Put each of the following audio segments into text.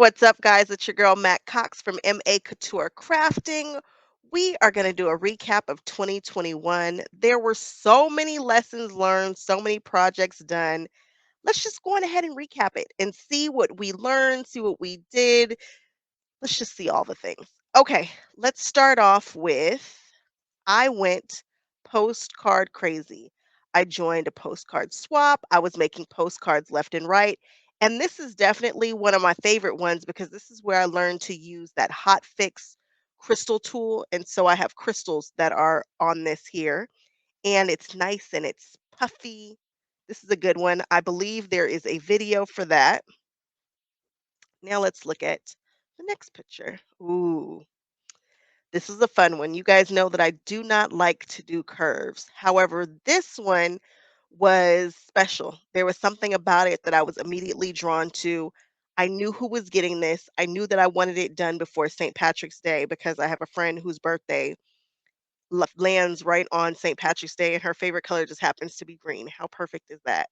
What's up, guys? It's your girl, Matt Cox from Maccouture Crafting. We are going to do a recap of 2021. There were so many lessons learned, so many projects done. Let's just go on ahead and recap it and see what we learned, see what we did. Let's just see all the things. Okay, let's start off with I went postcard crazy. I joined a postcard swap. I was making postcards left and right. And this is definitely one of my favorite ones because this is where I learned to use that hot fix crystal tool. And so I have crystals that are on this here, and it's nice and it's puffy. This is a good one. I believe there is a video for that. Now let's look at the next picture. Ooh, this is a fun one. You guys know that I do not like to do curves. However, this one was special. There was something about it that I was immediately drawn to. I knew who was getting this. I knew that I wanted it done before St. Patrick's Day because I have a friend whose birthday lands right on St. Patrick's Day and her favorite color just happens to be green. How perfect is that?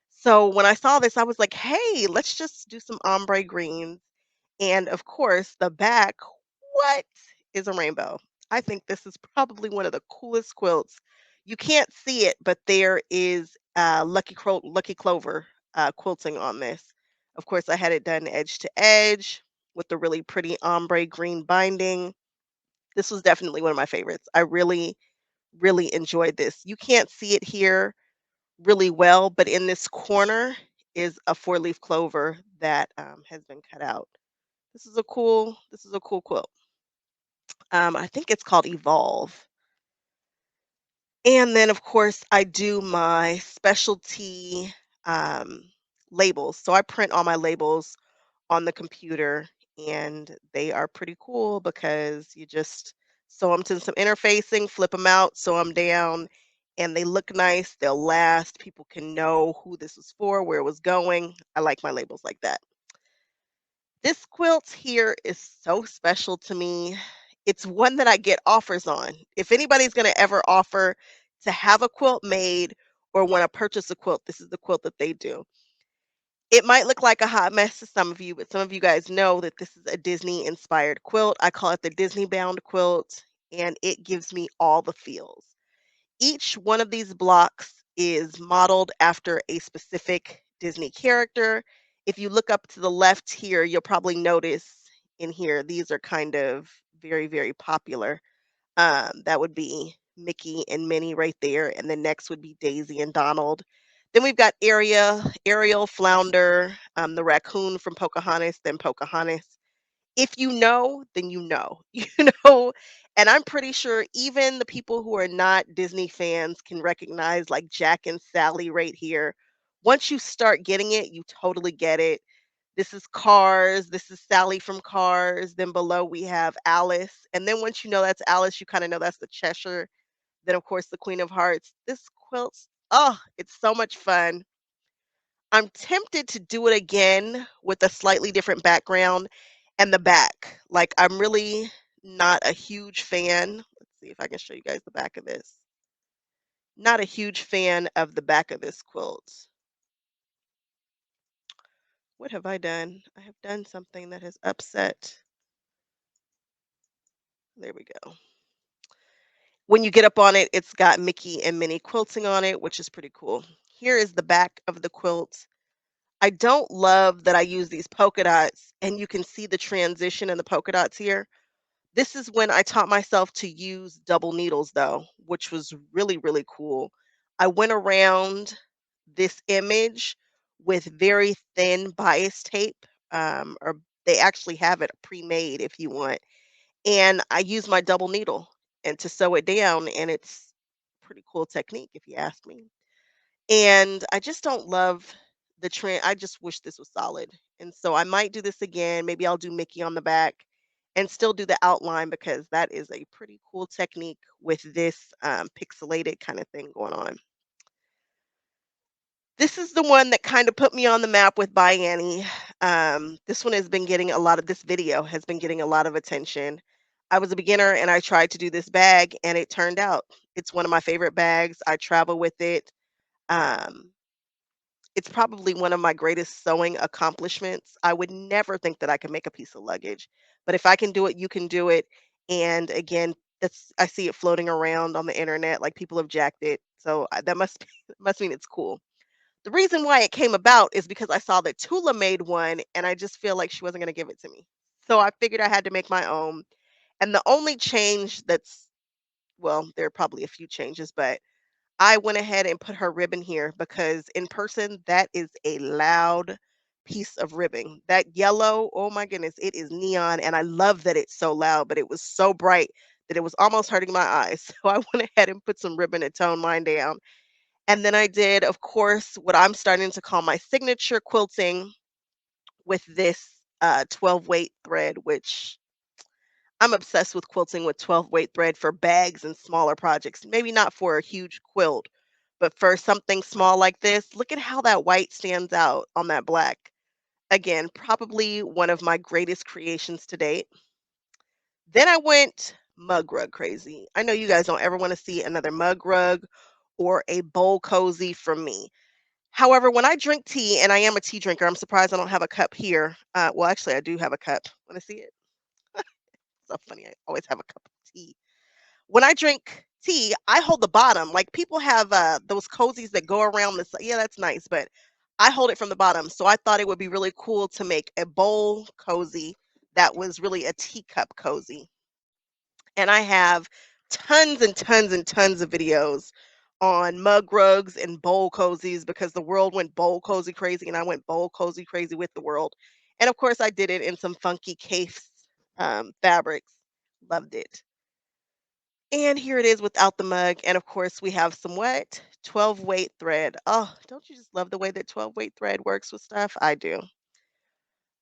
So when I saw this, I was like, hey, let's just do some ombre greens. And of course, the back, what is a rainbow? I think this is probably one of the coolest quilts. You can't see it, but there is Lucky Clover quilting on this. Of course, I had it done edge to edge with the really pretty ombre green binding. This was definitely one of my favorites. I really, really enjoyed this. You can't see it here really well, but in this corner is a four-leaf clover that has been cut out. This is a cool quilt. I think it's called Evolve. And then, of course, I do my specialty um, labels. So I print all my labels on the computer, and they are pretty cool because you just sew them to some interfacing, flip them out, sew them down, and they look nice. They'll last. People can know who this was for, where it was going. I like my labels like that. This quilt here is so special to me. It's one that I get offers on. If anybody's going to ever offer to have a quilt made or want to purchase a quilt, this is the quilt that they do. It might look like a hot mess to some of you, but some of you guys know that this is a Disney inspired quilt. I call it the Disney bound quilt, and it gives me all the feels. Each one of these blocks is modeled after a specific Disney character. If you look up to the left here, you'll probably notice in here, these are kind of very, very popular. That would be Mickey and Minnie right there. And then next would be Daisy and Donald. Then we've got Ariel, Flounder, the raccoon from Pocahontas, then Pocahontas. If you know, then you know. You know, and I'm pretty sure even the people who are not Disney fans can recognize like Jack and Sally right here. Once you start getting it, you totally get it. This is Cars, this is Sally from Cars, then below we have Alice, and then once you know that's Alice, you kinda know that's the Cheshire, then, of course, the Queen of Hearts. This quilt's oh, it's so much fun. I'm tempted to do it again with a slightly different background and the back. Like, I'm really not a huge fan. Let's see if I can show you guys the back of this. Not a huge fan of the back of this quilt. What have I done? I have done something that has upset. There we go. When you get up on it, it's got Mickey and Minnie quilting on it, which is pretty cool. Here is the back of the quilt. I don't love that I use these polka dots, and you can see the transition in the polka dots here. This is when I taught myself to use double needles, though, which was really, really cool. I went around this image with very thin bias tape, or they actually have it pre-made if you want, and I use my double needle and to sew it down, and it's pretty cool technique if you ask me. And I just don't love the trend. I just wish this was solid. And so I might do this again. Maybe I'll do Mickey on the back and still do the outline because that is a pretty cool technique with this pixelated kind of thing going on. This is the one that kind of put me on the map with By Annie. This one has been getting a lot of this video has been getting a lot of attention. I was a beginner and I tried to do this bag and it turned out. It's one of my favorite bags. I travel with it. Um, It's probably one of my greatest sewing accomplishments. I would never think that I could make a piece of luggage, but if I can do it, you can do it. And again, that's I see it floating around on the internet, like people have jacked it. So that must must mean it's cool. The reason why it came about is because I saw that Tula made one, and I just feel like she wasn't going to give it to me. So I figured I had to make my own. And the only change that's well, there are probably a few changes, but I went ahead and put her ribbon here because in person, that is a loud piece of ribbon. That yellow, oh my goodness, it is neon. And I love that it's so loud, but it was so bright that it was almost hurting my eyes. So I went ahead and put some ribbon to tone mine down. And then I did, of course, what I'm starting to call my signature quilting with this 12 weight thread, which I'm obsessed with quilting with 12 weight thread for bags and smaller projects. Maybe not for a huge quilt, but for something small like this, look at how that white stands out on that black. Again, probably one of my greatest creations to date. Then I went mug rug crazy. I know you guys don't ever want to see another mug rug or a bowl cozy from me. However, when I drink tea, and I am a tea drinker, I'm surprised I don't have a cup here. Well, actually, I do have a cup. Want to see it? So funny. I always have a cup of tea. When I drink tea, I hold the bottom. Like people have those cozies that go around the side. Yeah, that's nice, but I hold it from the bottom. So I thought it would be really cool to make a bowl cozy that was really a teacup cozy. And I have tons and tons and tons of videos on mug rugs and bowl cozies because the world went bowl cozy crazy and I went bowl cozy crazy with the world. And of course, I did it in some funky case fabrics. Loved it. And here it is without the mug. And of course, we have some what? 12 weight thread. Oh, don't you just love the way that 12 weight thread works with stuff? I do.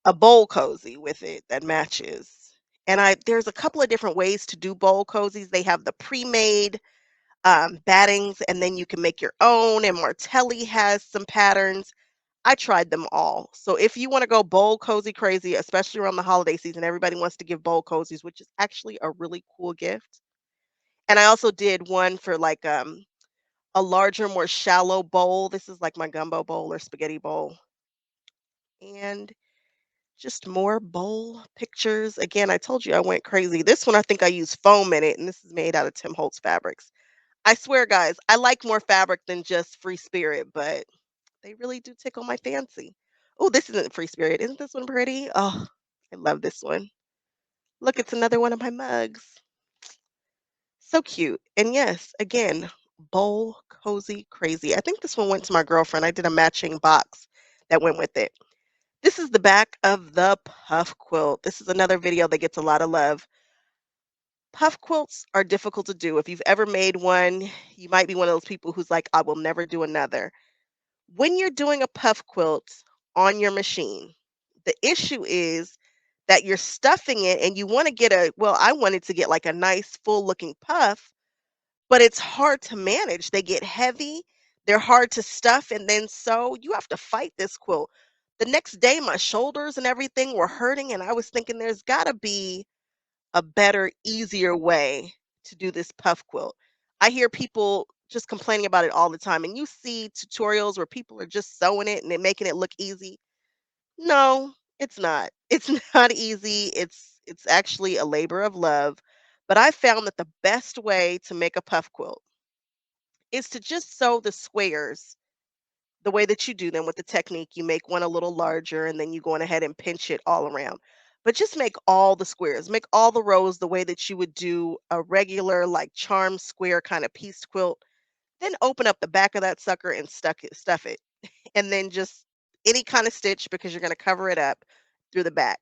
A bowl cozy with it that matches. And I there's a couple of different ways to do bowl cozies. They have the pre-made battings, and then you can make your own. And Martelli has some patterns. I tried them all. So if you want to go bowl cozy crazy, especially around the holiday season, everybody wants to give bowl cozies, which is actually a really cool gift. And I also did one for like a larger, more shallow bowl. This is like my gumbo bowl or spaghetti bowl. And just more bowl pictures. Again, I told you I went crazy. This one I think I used foam in it, and this is made out of Tim Holtz fabrics. I swear, guys, I like more fabric than just free spirit, but they really do tickle my fancy. Oh, this isn't free spirit. Isn't this one pretty? Oh, I love this one. Look, it's another one of my mugs. So cute. And yes, again, bowl cozy crazy. I think this one went to my girlfriend. I did a matching box that went with it. This is the back of the puff quilt. This is another video that gets a lot of love. Puff quilts are difficult to do. If you've ever made one, you might be one of those people who's like, I will never do another. When you're doing a puff quilt on your machine, the issue is that you're stuffing it and you want to get well, I wanted to get like a nice full looking puff, but it's hard to manage. They get heavy, they're hard to stuff and then sew. You have to fight this quilt. The next day, my shoulders and everything were hurting, and I was thinking there's got to be a better, easier way to do this puff quilt. I hear people just complaining about it all the time, and you see tutorials where people are just sewing it and they're making it look easy. No, it's not. It's not easy. It's actually a labor of love. But I found that the best way to make a puff quilt is to just sew the squares the way that you do them with the technique. You make one a little larger and then you go on ahead and pinch it all around. But just make all the squares, make all the rows the way that you would do a regular, like charm square kind of pieced quilt. Then open up the back of that sucker and stuff it. And then just any kind of stitch because you're going to cover it up through the back.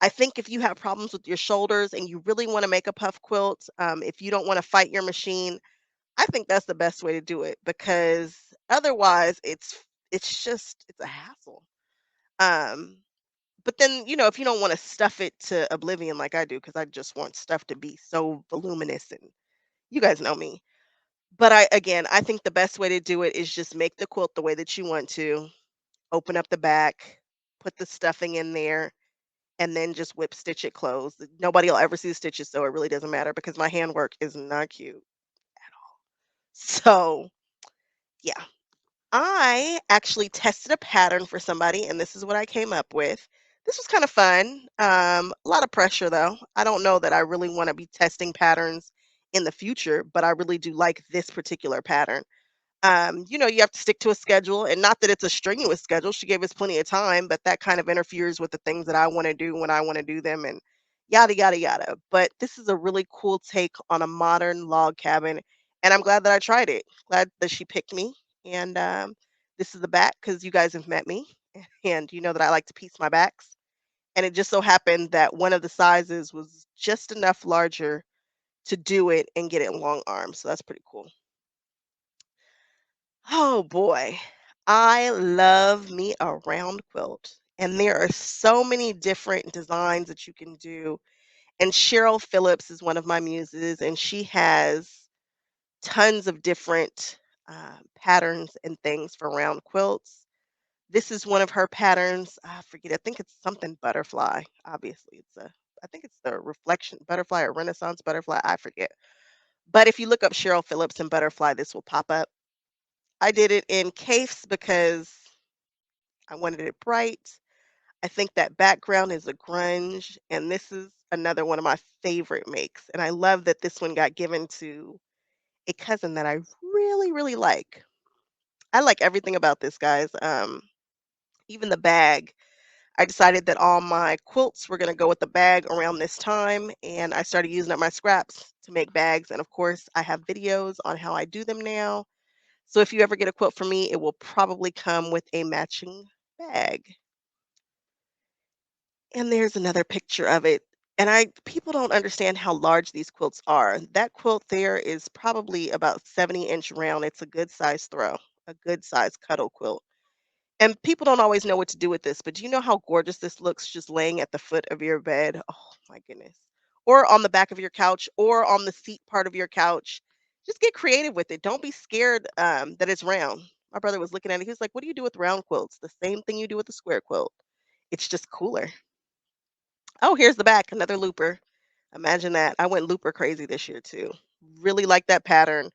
I think if you have problems with your shoulders and you really want to make a puff quilt, if you don't want to fight your machine, I think that's the best way to do it because otherwise it's a hassle. Um, but then, if you don't want to stuff it to oblivion like I do, because I just want stuff to be so voluminous and you guys know me. But I think the best way to do it is just make the quilt the way that you want to, open up the back, put the stuffing in there, and then just whip stitch it closed. Nobody will ever see the stitches, so it really doesn't matter because my handwork is not cute. So yeah, I actually tested a pattern for somebody, and this is what I came up with. This was kind of fun. A lot of pressure, though. I don't know that I really want to be testing patterns in the future, but I really do like this particular pattern. You have to stick to a schedule, and not that it's a strenuous schedule. She gave us plenty of time, but that kind of interferes with the things that I want to do when I want to do them, and yada yada yada. But this is a really cool take on a modern log cabin, and I'm glad that I tried it. Glad that she picked me. And this is the back because you guys have met me, and you know that I like to piece my backs. And it just so happened that one of the sizes was just enough larger to do it and get it in long arms. So that's pretty cool. Oh boy, I love me a round quilt. And there are so many different designs that you can do. And Cheryl Phillips is one of my muses, and she has tons of different patterns and things for round quilts. This is one of her patterns. I forget. I think it's something butterfly. Obviously, I think it's the reflection butterfly or Renaissance butterfly. I forget. But if you look up Cheryl Phillips and butterfly, this will pop up. I did it in case because I wanted it bright. I think that background is a grunge, and this is another one of my favorite makes. And I love that this one got given to a cousin that I really, really like. I like everything about this, guys. Even the bag. I decided that all my quilts were going to go with the bag around this time, and I started using up my scraps to make bags. And of course, I have videos on how I do them now. So if you ever get a quilt from me, it will probably come with a matching bag. And there's another picture of it. And I people don't understand how large these quilts are. That quilt there is probably about 70-inch round. It's a good size throw, a good size cuddle quilt. And people don't always know what to do with this, but do you know how gorgeous this looks just laying at the foot of your bed? Oh my goodness. Or on the back of your couch or on the seat part of your couch. Just get creative with it. Don't be scared that it's round. My brother was looking at it. He was like, "What do you do with round quilts? The same thing you do with a square quilt. It's just cooler." Oh, here's the back, another looper. Imagine that. I went looper crazy this year too. Really like that pattern.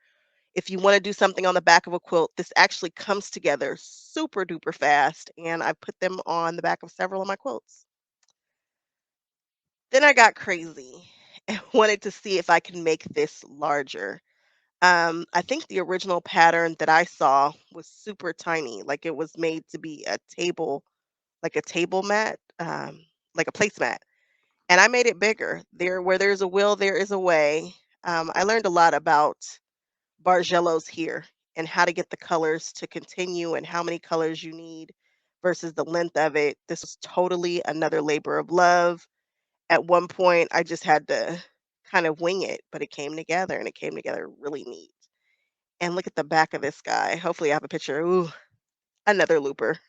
If you want to do something on the back of a quilt, this actually comes together super duper fast, and I put them on the back of several of my quilts. Then I got crazy and wanted to see if I can make this larger. I think the original pattern that I saw was super tiny, like it was made to be a table, like a table mat, like a placemat. And I made it bigger. There, where there's a will, there is a way. I learned a lot about Bargello's here and how to get the colors to continue and how many colors you need versus the length of it. This was totally another labor of love. At one point, I just had to kind of wing it, but it came together and it came together really neat. And look at the back of this guy. Hopefully, I have a picture. Ooh, another looper.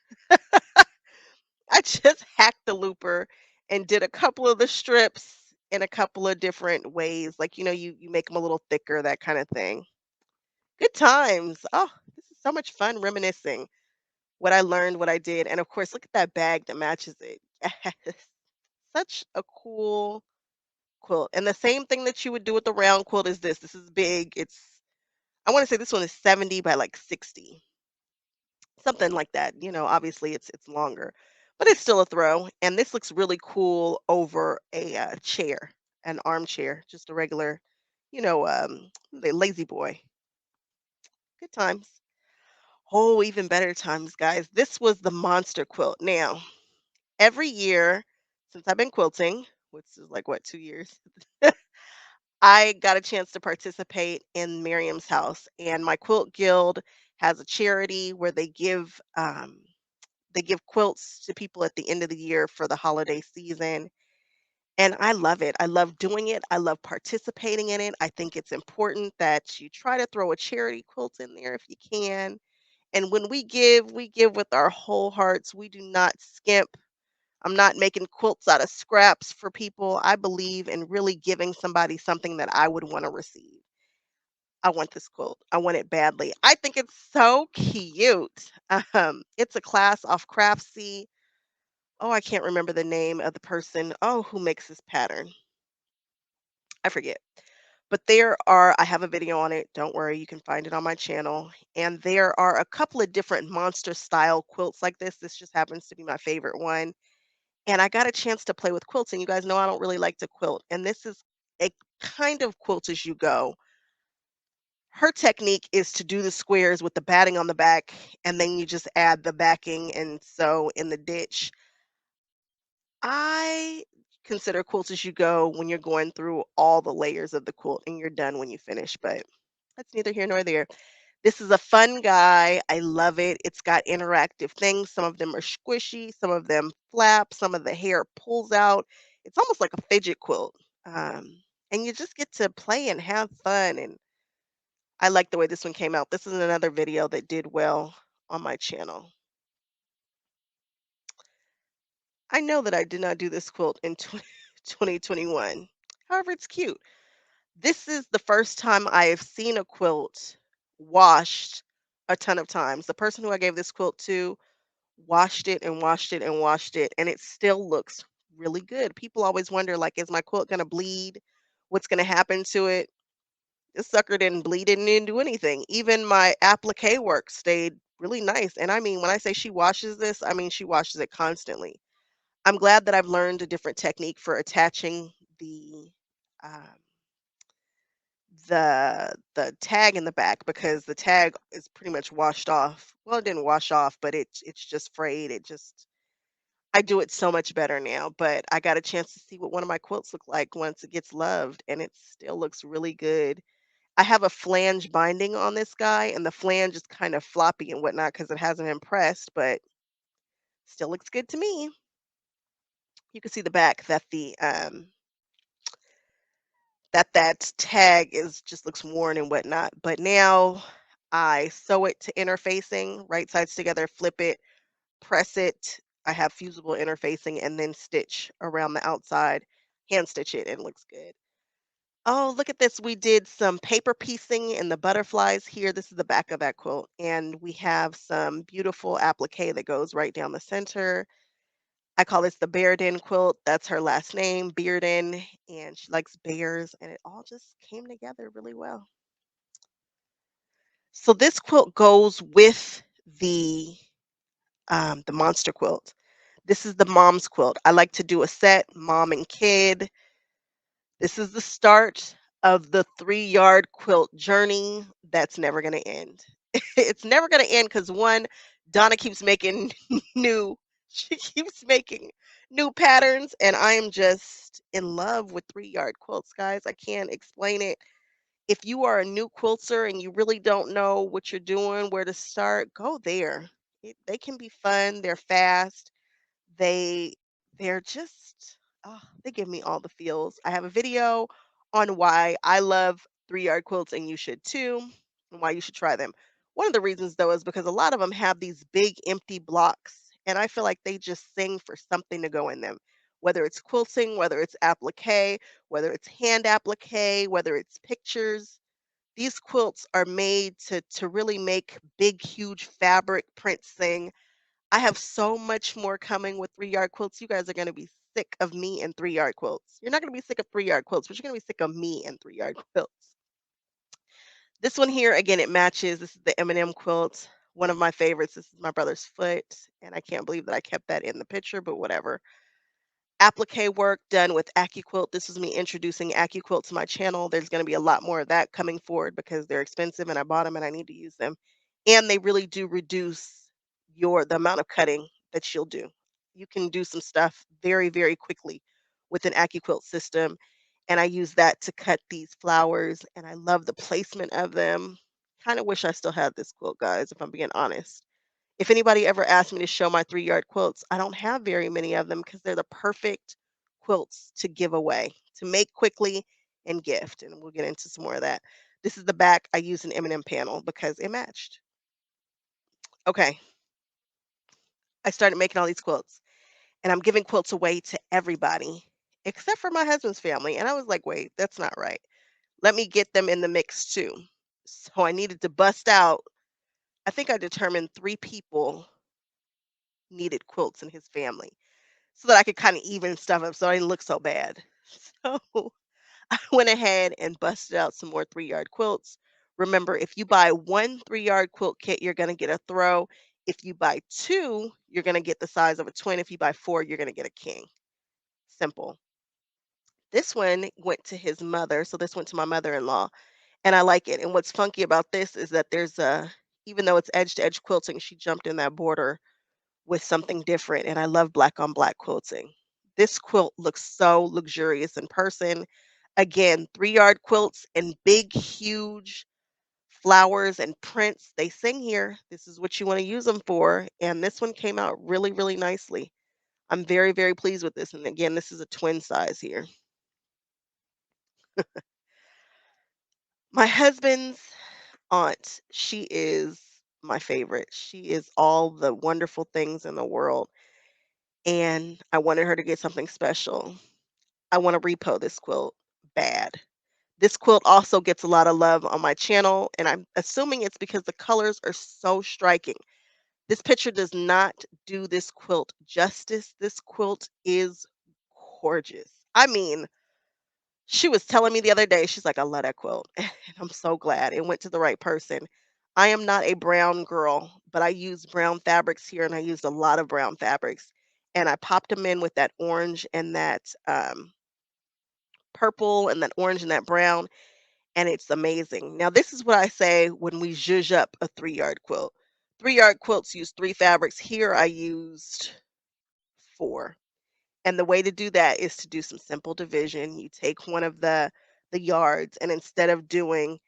I just hacked the looper and did a couple of the strips in a couple of different ways. Like, you make them a little thicker, that kind of thing. Good times. Oh, this is so much fun reminiscing what I learned, what I did. And of course, look at that bag that matches it. Yes. Such a cool quilt. And the same thing that you would do with the round quilt is this. This is big. I want to say this one is 70 by like 60. Something like that. Obviously it's longer, but it's still a throw. And this looks really cool over a chair, an armchair, just a regular, the lazy boy. Good times. Oh, even better times, guys. This was the monster quilt. Now, every year since I've been quilting, which is like what, 2 years, I got a chance to participate in Miriam's house. And my quilt guild has a charity where they give quilts to people at the end of the year for the holiday season. And I love it. I love doing it. I love participating in it. I think it's important that you try to throw a charity quilt in there if you can. And when we give with our whole hearts. We do not skimp. I'm not making quilts out of scraps for people. I believe in really giving somebody something that I would want to receive. I want this quilt. I want it badly. I think it's so cute. It's a class off Craftsy. Oh, I can't remember the name of the person. Oh, who makes this pattern? I forget. But there are I have a video on it, don't worry, you can find it on my channel, and there are a couple of different monster style quilts like this just happens to be my favorite one, and I got a chance to play with quilts, and you guys know I don't really like to quilt, and this is a kind of quilt as you go. Her technique is to do the squares with the batting on the back, and then you just add the backing and sew in the ditch. I consider quilts as you go when you're going through all the layers of the quilt and you're done when you finish, but that's neither here nor there. This is a fun guy. I love it. It's got interactive things. Some of them are squishy, some of them flap, some of the hair pulls out. It's almost like a fidget quilt. And you just get to play and have fun. And I like the way this one came out. This is another video that did well on my channel. I know that I did not do this quilt in 2021. However, it's cute. This is the first time I have seen a quilt washed a ton of times. The person who I gave this quilt to washed it and washed it and washed it, and it still looks really good. People always wonder, like, is my quilt gonna bleed? What's gonna happen to it? This sucker didn't bleed, it didn't do anything. Even my applique work stayed really nice. And I mean, when I say she washes this, I mean she washes it constantly. I'm glad that I've learned a different technique for attaching um, the tag in the back because the tag is pretty much washed off. Well, it didn't wash off, but it's just frayed. It just I do it so much better now, but I got a chance to see what one of my quilts look like once it gets loved, and it still looks really good. I have a flange binding on this guy, and the flange is kind of floppy and whatnot because it hasn't been pressed, but still looks good to me. You can see the back that that tag is just looks worn and whatnot. But now I sew it to interfacing, right sides together, flip it, press it. I have fusible interfacing and then stitch around the outside, hand stitch it, and it looks good. Oh, look at this. We did some paper piecing in the butterflies here. This is the back of that quilt. And we have some beautiful applique that goes right down the center. I call this the Bearden quilt. That's her last name, Bearden, and she likes bears, and it all just came together really well. So this quilt goes with the monster quilt. This is the mom's quilt. I like to do a set, mom and kid. This is the start of the 3-yard quilt journey that's never going to end. It's never going to end because one, Donna keeps making new, she keeps making new patterns, and I am just in love with 3-yard quilts, guys. I can't explain it. If you are a new quilter and you really don't know what you're doing, where to start, go there. They can be fun, they're fast, they they're just they give me all the feels. I have a video on why I love 3-yard quilts and you should too, and why you should try them. One of the reasons though is because a lot of them have these big empty blocks, and I feel like they just sing for something to go in them. Whether it's quilting, whether it's applique, whether it's hand applique, whether it's pictures, these quilts are made to really make big, huge fabric prints sing. I have so much more coming with 3-yard quilts. You guys are gonna be sick of me and 3-yard quilts. You're not gonna be sick of 3-yard quilts, but you're gonna be sick of me and 3-yard quilts. This one here, again, it matches. This is the M&M quilt, one of my favorites. This is my brother's foot, and I can't believe that I kept that in the picture, but whatever. Applique work done with AccuQuilt. This is me introducing AccuQuilt to my channel. There's going to be a lot more of that coming forward because they're expensive and I bought them and I need to use them. And they really do reduce the amount of cutting that you'll do. You can do some stuff very, very quickly with an AccuQuilt system. And I use that to cut these flowers and I love the placement of them. Kind of wish I still had this quilt, guys, if I'm being honest. If anybody ever asked me to show my 3-yard quilts, I don't have very many of them because they're the perfect quilts to give away, to make quickly and gift. And we'll get into some more of that. This is the back. I used an M&M panel because it matched. Okay, I started making all these quilts and I'm giving quilts away to everybody except for my husband's family. And I was like, wait, that's not right. Let me get them in the mix too. So I needed to bust out. I think I determined 3 people needed quilts in his family, so that I could kinda even stuff up so I didn't look so bad. So, I went ahead and busted out some more 3-yard quilts. Remember, if you buy one 3-yard quilt kit, you're going to get a throw. If you buy two, you're going to get the size of a twin. If you buy four, you're going to get a king. Simple. This one went to his mother, so this went to my mother-in-law, and I like it. And what's funky about this is that there's a even though it's edge to edge quilting, she jumped in that border with something different, and I love black on black quilting. This quilt looks so luxurious in person. Again, 3-yard quilts and big, huge flowers and prints. They sing here. This is what you want to use them for. And this one came out really, really nicely. I'm very, very pleased with this. And again, this is a twin size here. My husband's aunt, she is my favorite. She is all the wonderful things in the world. And I wanted her to get something special. I want to repo this quilt bad. This quilt also gets a lot of love on my channel, and I'm assuming it's because the colors are so striking. This picture does not do this quilt justice. This quilt is gorgeous. I mean, she was telling me the other day, she's like, I love that quilt. And I'm so glad it went to the right person. I am not a brown girl, but I use brown fabrics here and I used a lot of brown fabrics. And I popped them in with that orange and that purple and that orange and that brown, and it's amazing. Now, this is what I say when we zhuzh up a 3-yard quilt. 3-yard quilts use three fabrics. Here I used four. And the way to do that is to do some simple division. You take one of the yards, and instead of doing,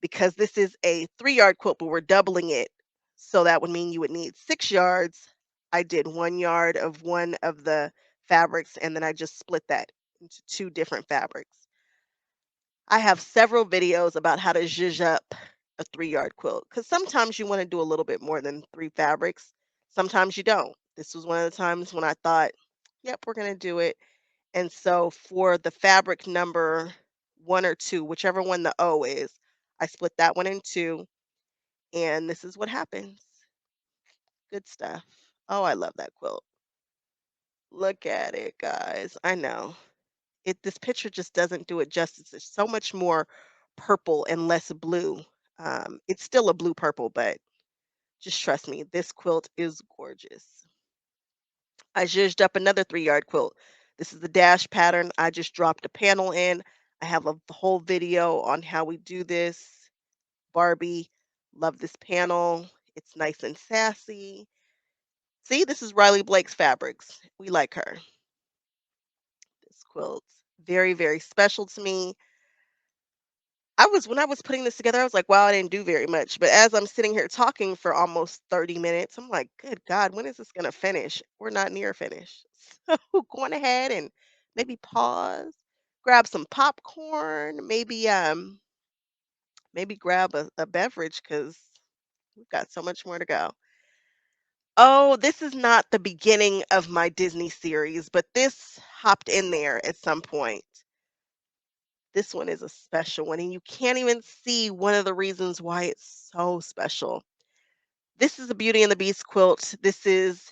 because this is a 3-yard quilt, but we're doubling it, so that would mean you would need 6 yards. I did 1 yard of one of the fabrics, and then I just split that into two different fabrics. I have several videos about how to zhuzh up a 3-yard quilt because sometimes you want to do a little bit more than three fabrics. Sometimes you don't. This was one of the times when I thought, yep, we're going to do it. And so for the fabric number one or two, whichever one the O is, I split that one in two. And this is what happens. Good stuff. Oh, I love that quilt. Look at it, guys. I know. This picture just doesn't do it justice. There's so much more purple and less blue. It's still a blue purple, but just trust me, this quilt is gorgeous. I zhuzhed up another 3-yard quilt. This is the dash pattern. I just dropped a panel in. I have a whole video on how we do this. Barbie, love this panel. It's nice and sassy. See, this is Riley Blake's fabrics. We like her. This quilt, very, very special to me. When I was putting this together, I was like, wow, I didn't do very much. But as I'm sitting here talking for almost 30 minutes, I'm like, good God, when is this gonna finish? We're not near finished. So going ahead and maybe pause, grab some popcorn, maybe grab a beverage because we've got so much more to go. Oh, this is not the beginning of my Disney series, but this hopped in there at some point. This one is a special one, and you can't even see one of the reasons why it's so special. This is a Beauty and the Beast quilt. This is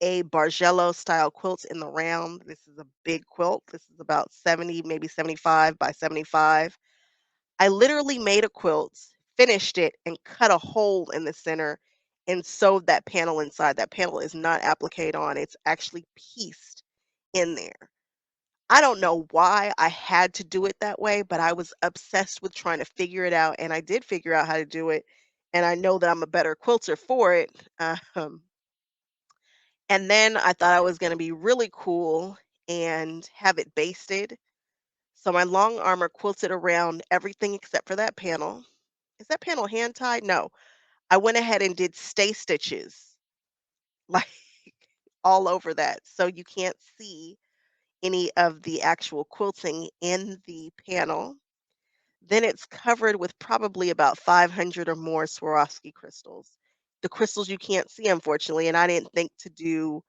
a Bargello style quilt in the round. This is a big quilt. This is about 70, maybe 75 by 75. I literally made a quilt, finished it, and cut a hole in the center and sewed that panel inside. That panel is not applique on, it's actually pieced in there. I don't know why I had to do it that way, but I was obsessed with trying to figure it out, and I did figure out how to do it, and I know that I'm a better quilter for it. And then I thought I was going to be really cool and have it basted. So my long armor quilted around everything except for that panel. Is that panel hand tied? No. I went ahead and did stay stitches like all over that. So you can't see any of the actual quilting in the panel. Then it's covered with probably about 500 or more Swarovski crystals. The crystals you can't see, unfortunately, and I didn't think to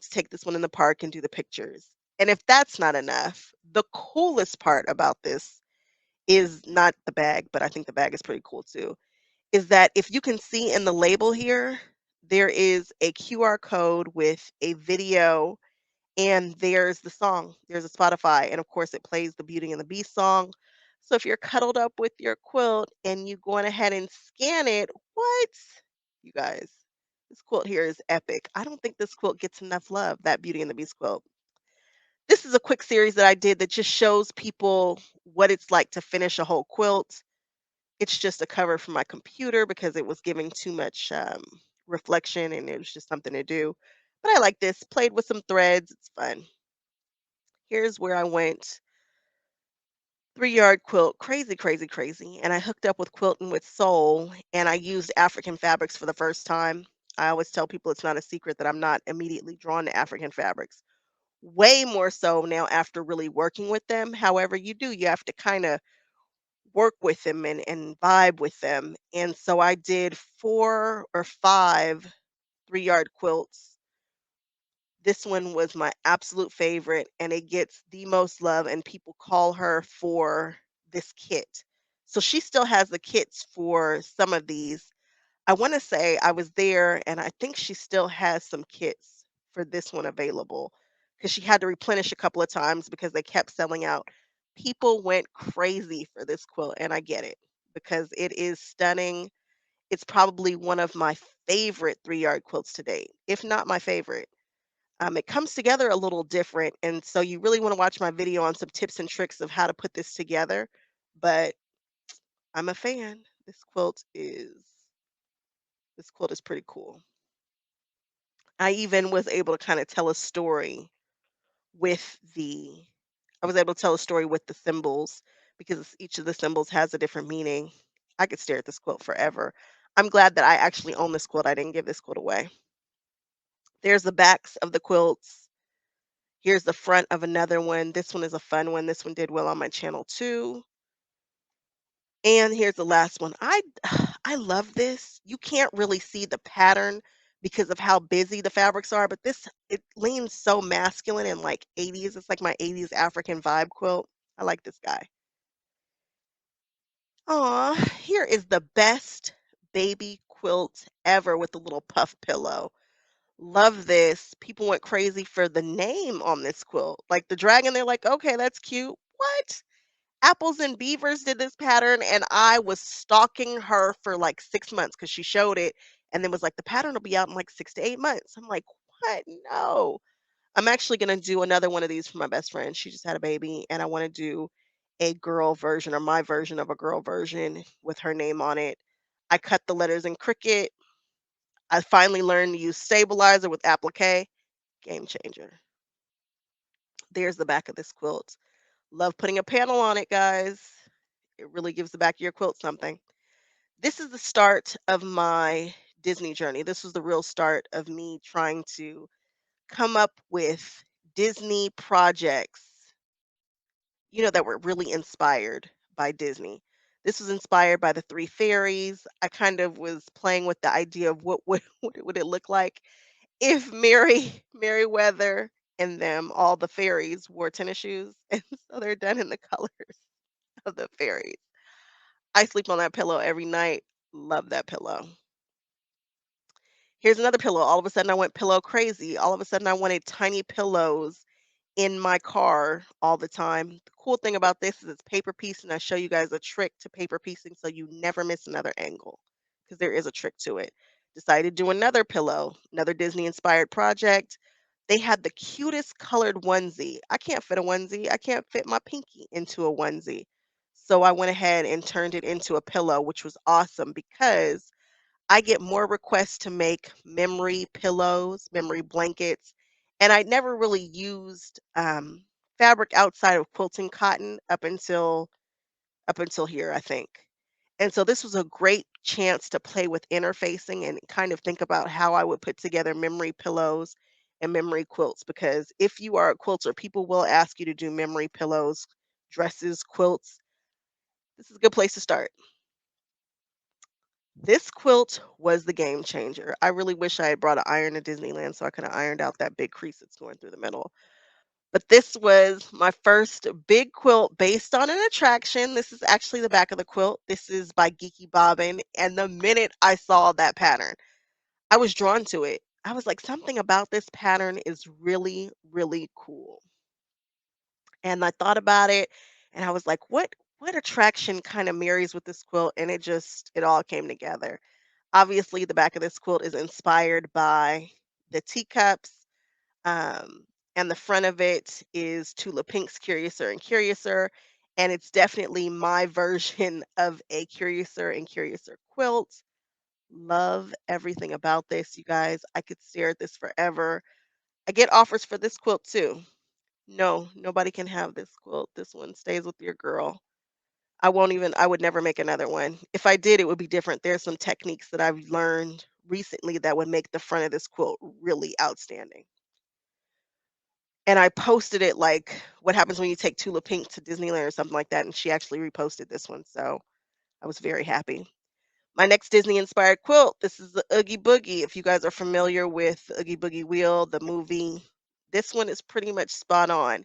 take this one in the park and do the pictures. And if that's not enough, the coolest part about this is not the bag, but I think the bag is pretty cool too, is that if you can see in the label here, there is a QR code with a video and there's the song. There's a Spotify, and of course, it plays the Beauty and the Beast song. So if you're cuddled up with your quilt and you going ahead and scan it, what? You guys, this quilt here is epic. I don't think this quilt gets enough love, that Beauty and the Beast quilt. This is a quick series that I did that just shows people what it's like to finish a whole quilt. It's just a cover for my computer because it was giving too much reflection and it was just something to do. But I like this. Played with some threads. It's fun. Here's where I went. 3-yard quilt. Crazy, crazy, crazy. And I hooked up with Quilting with Soul and I used African fabrics for the first time. I always tell people it's not a secret that I'm not immediately drawn to African fabrics. Way more so now after really working with them. However, you have to kind of work with them and vibe with them. And so I did 4 or 5 3-yard quilts. This one was my absolute favorite, and it gets the most love, and people call her for this kit. So she still has the kits for some of these. I want to say I was there, and I think she still has some kits for this one available because she had to replenish a couple of times because they kept selling out. People went crazy for this quilt, and I get it because it is stunning. It's probably one of my favorite 3-yard quilts to date, if not my favorite. It comes together a little different, and so you really want to watch my video on some tips and tricks of how to put this together. But I'm a fan. This quilt is pretty cool. I even was able to kind of tell a story with the I was able to tell a story with the symbols because each of the symbols has a different meaning. I could stare at this quilt forever. I'm glad that I actually own this quilt. I didn't give this quilt away. There's the backs of the quilts. Here's the front of another one. This one is a fun one. This one did well on my channel too. And here's the last one. I love this. You can't really see the pattern because of how busy the fabrics are, but this it leans so masculine and like 80s. It's like my 80s African vibe quilt. I like this guy. Aw, here is the best baby quilt ever with the little puff pillow. Love this. People went crazy for the name on this quilt. Like the dragon, they're like, okay, that's cute. What? Apples and Beavers did this pattern, and I was stalking her for like 6 months because she showed it and then was like, the pattern will be out in like 6 to 8 months. I'm like, what? No. I'm actually going to do another one of these for my best friend. She just had a baby, and I want to do a girl version or my version of a girl version with her name on it. I cut the letters in Cricut. I finally learned to use stabilizer with applique. Game changer. There's the back of this quilt. Love putting a panel on it, guys. It really gives the back of your quilt something. This is the start of my Disney journey. This was the real start of me trying to come up with Disney projects, that were really inspired by Disney. This was inspired by the Three Fairies. I kind of was playing with the idea of what would what would it look like if Merryweather and them, all the fairies, wore tennis shoes, and so they're done in the colors of the fairies. I sleep on that pillow every night. Love that pillow. Here's another pillow. All of a sudden, I went pillow crazy. All of a sudden, I wanted tiny pillows in my car all the time. The cool thing about this is it's paper piece, and I show you guys a trick to paper piecing so you never miss another angle because there is a trick to it. Decided to do another pillow, another Disney inspired project. They had the cutest colored onesie. I can't fit a onesie. I can't fit my pinky into a onesie. So I went ahead and turned it into a pillow, which was awesome because I get more requests to make memory pillows, memory blankets, and I never really used fabric outside of quilting cotton up until here, I think. And so this was a great chance to play with interfacing and kind of think about how I would put together memory pillows and memory quilts. Because if you are a quilter, people will ask you to do memory pillows, dresses, quilts. This is a good place to start. This quilt was the game changer. I really wish I had brought an iron to Disneyland so I could have ironed out that big crease that's going through the middle. But this was my first big quilt based on an attraction. This is actually the back of the quilt. This is by Geeky Bobbin. And the minute I saw that pattern, I was drawn to it. I was like, something about this pattern is really, really cool. And I thought about it and I was like, what attraction kind of marries with this quilt? And it all came together. Obviously, the back of this quilt is inspired by the teacups. Um, and the front of it is Tula Pink's Curiouser and Curiouser. And it's definitely my version of a Curiouser and Curiouser quilt. Love everything about this, you guys. I could stare at this forever. I get offers for this quilt too. No, nobody can have this quilt. This one stays with your girl. I would never make another one. If I did, it would be different. There's some techniques that I've learned recently that would make the front of this quilt really outstanding. And I posted it like what happens when you take Tula Pink to Disneyland or something like that. And she actually reposted this one. So I was very happy. My next Disney inspired quilt. This is the Oogie Boogie. If you guys are familiar with the Oogie Boogie Wheel, the movie, this one is pretty much spot on.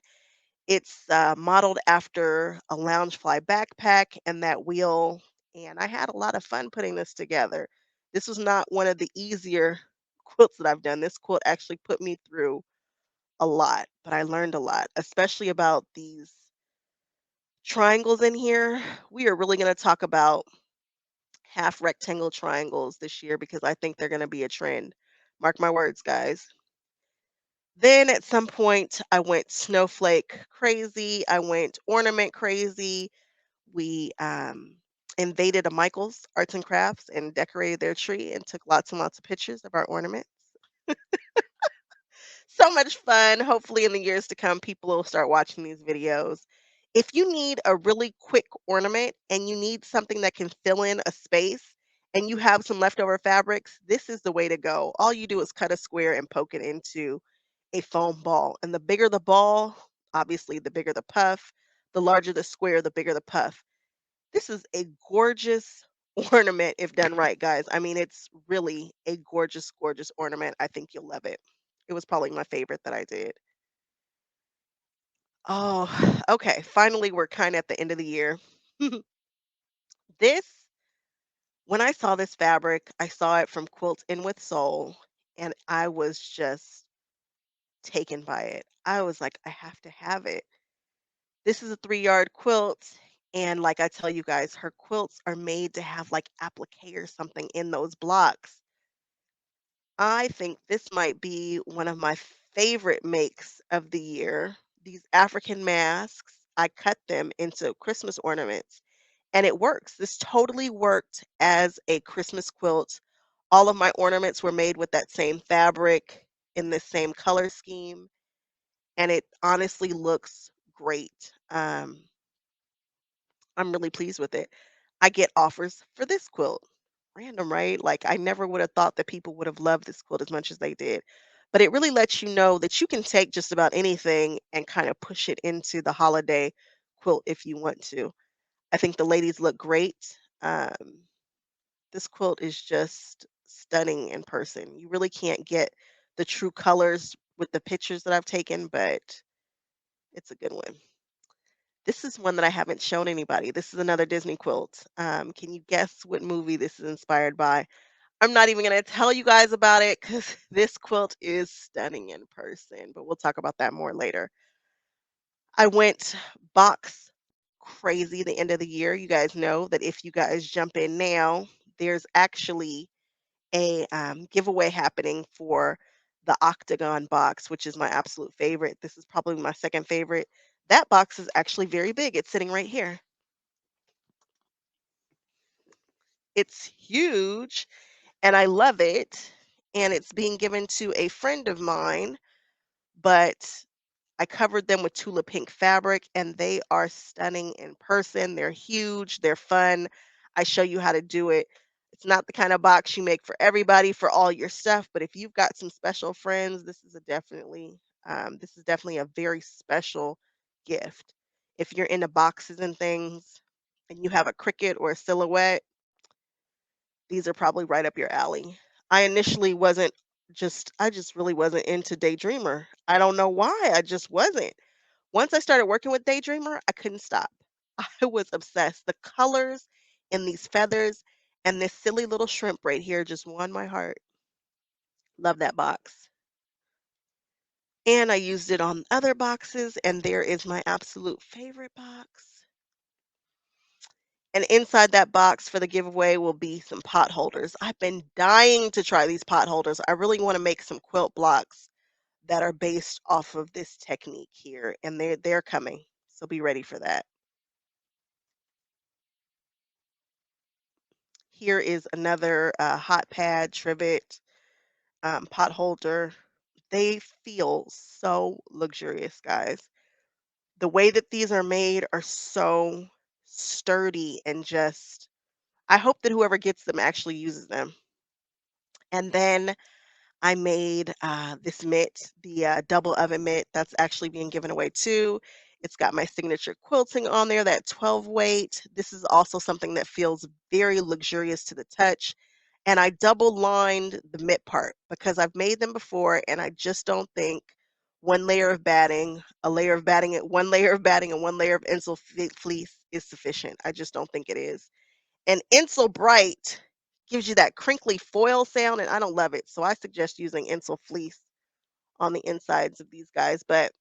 It's modeled after a Loungefly backpack and that wheel. And I had a lot of fun putting this together. This was not one of the easier quilts that I've done. This quilt actually put me through a lot, but I learned a lot, especially about these triangles in here. We are really going to talk about half rectangle triangles this year because I think they're going to be a trend. Mark my words, guys. Then at some point, I went snowflake crazy. I went ornament crazy. We invaded a Michael's Arts and Crafts and decorated their tree and took lots and lots of pictures of our ornaments. So much fun. Hopefully, in the years to come, people will start watching these videos. If you need a really quick ornament and you need something that can fill in a space and you have some leftover fabrics, this is the way to go. All you do is cut a square and poke it into a foam ball. And the bigger the ball, obviously, the bigger the puff. The larger the square, the bigger the puff. This is a gorgeous ornament if done right, guys. I mean, it's really a gorgeous, gorgeous ornament. I think you'll love it. It was probably my favorite that I did. Oh, okay. Finally, we're kind of at the end of the year. This, when I saw this fabric, I saw it from Quilt In With Soul, and I was just taken by it. I was like, I have to have it. This is a 3-yard quilt. And like I tell you guys, her quilts are made to have like applique or something in those blocks. I think this might be one of my favorite makes of the year. These African masks, I cut them into Christmas ornaments and it works. This totally worked as a Christmas quilt. All of my ornaments were made with that same fabric in the same color scheme, and it honestly looks great. I'm really pleased with it. I get offers for this quilt. Random, right? Like I never would have thought that people would have loved this quilt as much as they did. But it really lets you know that you can take just about anything and kind of push it into the holiday quilt if you want to. I think the ladies look great. This quilt is just stunning in person. You really can't get the true colors with the pictures that I've taken, but it's a good one. This is one that I haven't shown anybody. This is another Disney quilt. Can you guess what movie this is inspired by? I'm not even going to tell you guys about it because this quilt is stunning in person, but we'll talk about that more later. I went box crazy the end of the year. You guys know that if you guys jump in now, there's actually a giveaway happening for the Octagon box, which is my absolute favorite. This is probably my second favorite. That box is actually very big. It's sitting right here. It's huge and I love it. And it's being given to a friend of mine, but I covered them with Tula Pink fabric and they are stunning in person. They're huge, they're fun. I show you how to do it. It's not the kind of box you make for everybody for all your stuff, but if you've got some special friends, this is definitely a very special gift. If you're into boxes and things and you have a cricket or a silhouette, these are probably right up your alley. I initially wasn't I just really wasn't into Daydreamer. I don't know why. I just wasn't. Once I started working with Daydreamer, I couldn't stop. I was obsessed. The colors and these feathers and this silly little shrimp right here just won my heart. Love that box. And I used it on other boxes, and there is my absolute favorite box. And inside that box for the giveaway will be some pot holders. I've been dying to try these pot holders. I really want to make some quilt blocks that are based off of this technique here, and they're coming. So be ready for that. Here is another hot pad trivet pot holder. They feel so luxurious, guys. The way that these are made are so sturdy and just I hope that whoever gets them actually uses them. And then I made this mitt, the double oven mitt that's actually being given away too. It's got my signature quilting on there, that 12 weight. This is also something that feels very luxurious to the touch. And I double lined the mitt part because I've made them before and I just don't think one layer of batting, one layer of batting and one layer of fleece is sufficient. I just don't think it is. And Insel Bright gives you that crinkly foil sound, and I don't love it. So I suggest using Insel Fleece on the insides of these guys. But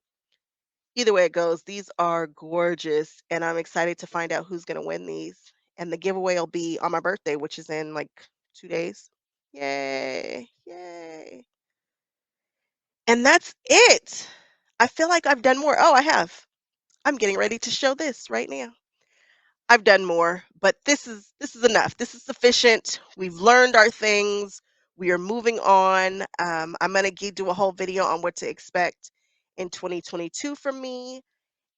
either way it goes, these are gorgeous, and I'm excited to find out who's going to win these. And the giveaway will be on my birthday, which is in like 2 days. Yay! Yay! And that's it. I feel like I've done more. Oh, I have. I'm getting ready to show this right now. I've done more, but this is enough. This is sufficient. We've learned our things. We are moving on. I'm gonna do a whole video on what to expect in 2022 from me.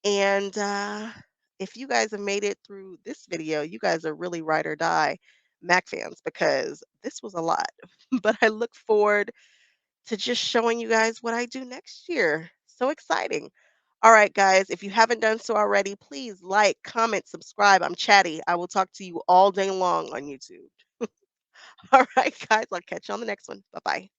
And if you guys have made it through this video, you guys are really ride or die Mac fans because this was a lot. But I look forward to just showing you guys what I do next year. So exciting. All right, guys, if you haven't done so already, please like, comment, subscribe. I'm chatty. I will talk to you all day long on YouTube. All right, guys, I'll catch you on the next one. Bye bye.